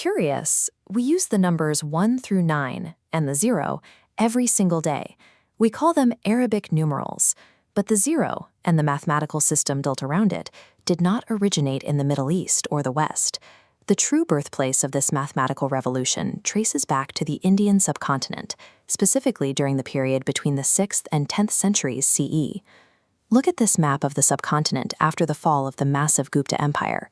curious, we use the numbers 1 through 9 and the 0 every single day. We call them Arabic numerals, but the 0 and the mathematical system built around it did not originate in the Middle East or the West. The true birthplace of this mathematical revolution traces back to the Indian subcontinent, specifically during the period between the 6th and 10th centuries CE. Look at this map of the subcontinent after the fall of the massive Gupta Empire.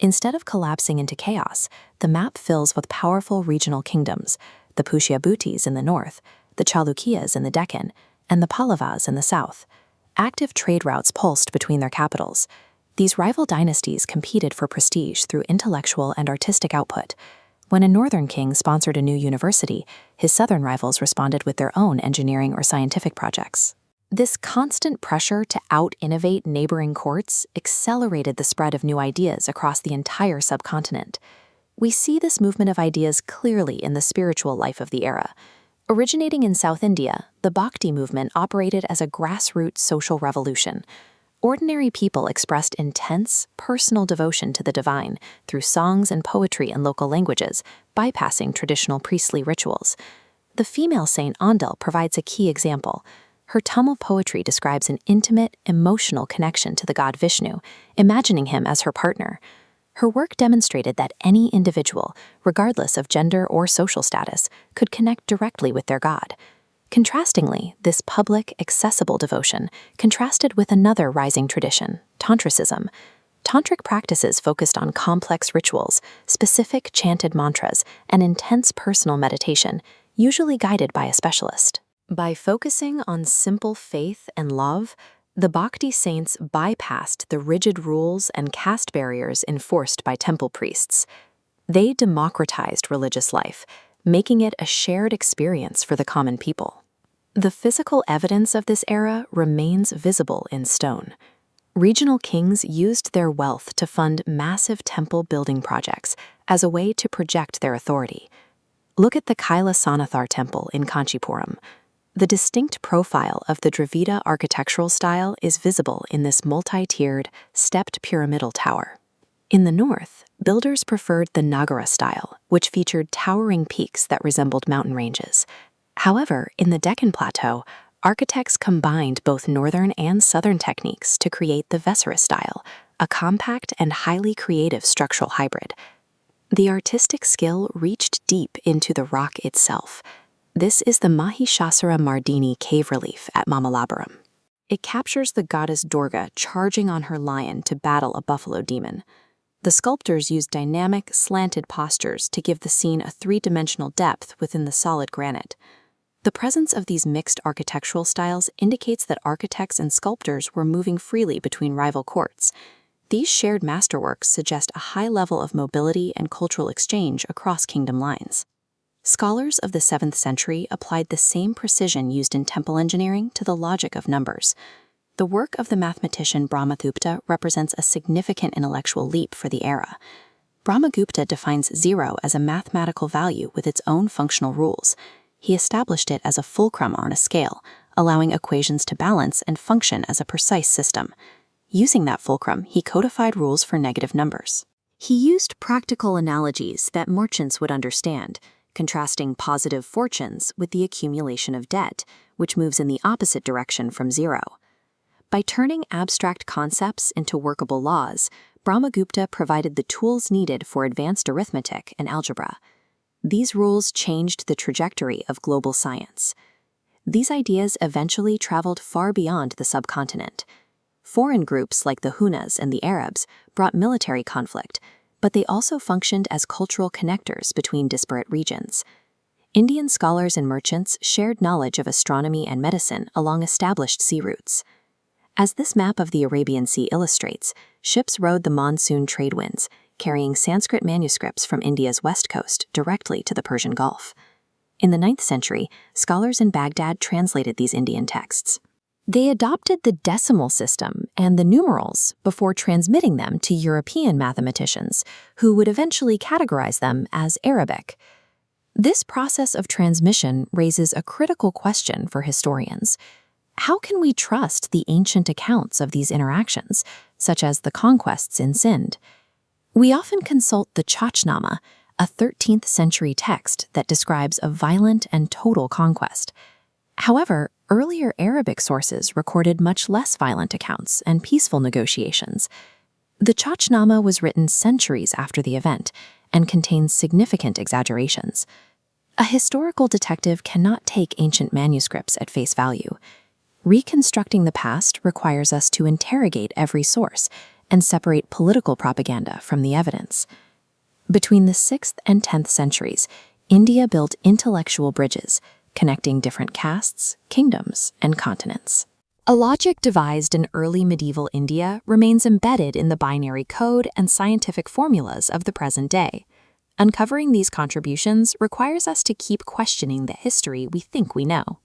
Instead of collapsing into chaos, the map fills with powerful regional kingdoms, the Pushyabhutis in the north, the Chalukyas in the Deccan, and the Pallavas in the south. Active trade routes pulsed between their capitals. These rival dynasties competed for prestige through intellectual and artistic output. When a northern king sponsored a new university, his southern rivals responded with their own engineering or scientific projects. This constant pressure to out-innovate neighboring courts accelerated the spread of new ideas across the entire subcontinent. We see this movement of ideas clearly in the spiritual life of the era. Originating in South India, the Bhakti movement operated as a grassroots social revolution. Ordinary people expressed intense, personal devotion to the divine through songs and poetry in local languages, bypassing traditional priestly rituals. The female saint Andal provides a key example. Her Tamil poetry describes an intimate, emotional connection to the god Vishnu, imagining him as her partner. Her work demonstrated that any individual, regardless of gender or social status, could connect directly with their god. Contrastingly, this public, accessible devotion contrasted with another rising tradition, Tantricism. Tantric practices focused on complex rituals, specific chanted mantras, and intense personal meditation, usually guided by a specialist. By focusing on simple faith and love, the Bhakti saints bypassed the rigid rules and caste barriers enforced by temple priests. They democratized religious life, making it a shared experience for the common people. The physical evidence of this era remains visible in stone. Regional kings used their wealth to fund massive temple building projects as a way to project their authority. Look at the Kailasanathar temple in Kanchipuram. The distinct profile of the Dravida architectural style is visible in this multi-tiered, stepped pyramidal tower. In the north, builders preferred the Nagara style, which featured towering peaks that resembled mountain ranges. However, in the Deccan Plateau, architects combined both northern and southern techniques to create the Vesara style, a compact and highly creative structural hybrid. The artistic skill reached deep into the rock itself. This is the Mahishasura Mardini cave relief at Mamallapuram. It captures the goddess Durga charging on her lion to battle a buffalo demon. The sculptors used dynamic, slanted postures to give the scene a three-dimensional depth within the solid granite. The presence of these mixed architectural styles indicates that architects and sculptors were moving freely between rival courts. These shared masterworks suggest a high level of mobility and cultural exchange across kingdom lines. Scholars of the 7th century applied the same precision used in temple engineering to the logic of numbers. The work of the mathematician Brahmagupta represents a significant intellectual leap for the era. Brahmagupta defines 0 as a mathematical value with its own functional rules. He established it as a fulcrum on a scale, allowing equations to balance and function as a precise system. Using that fulcrum, he codified rules for negative numbers. He used practical analogies that merchants would understand, contrasting positive fortunes with the accumulation of debt, which moves in the opposite direction from 0. By turning abstract concepts into workable laws, Brahmagupta provided the tools needed for advanced arithmetic and algebra. These rules changed the trajectory of global science. These ideas eventually traveled far beyond the subcontinent. Foreign groups like the Hunas and the Arabs brought military conflict, but they also functioned as cultural connectors between disparate regions. Indian scholars and merchants shared knowledge of astronomy and medicine along established sea routes. As this map of the Arabian Sea illustrates, ships rode the monsoon trade winds, carrying Sanskrit manuscripts from India's west coast directly to the Persian Gulf. In the 9th century, scholars in Baghdad translated these Indian texts. They adopted the decimal system and the numerals before transmitting them to European mathematicians, who would eventually categorize them as Arabic. This process of transmission raises a critical question for historians. How can we trust the ancient accounts of these interactions, such as the conquests in Sind? We often consult the Chachnama, a 13th century text that describes a violent and total conquest. However, earlier Arabic sources recorded much less violent accounts and peaceful negotiations. The Chachnama was written centuries after the event and contains significant exaggerations. A historical detective cannot take ancient manuscripts at face value. Reconstructing the past requires us to interrogate every source and separate political propaganda from the evidence. Between the 6th and 10th centuries, India built intellectual bridges, connecting different castes, kingdoms, and continents. A logic devised in early medieval India remains embedded in the binary code and scientific formulas of the present day. Uncovering these contributions requires us to keep questioning the history we think we know.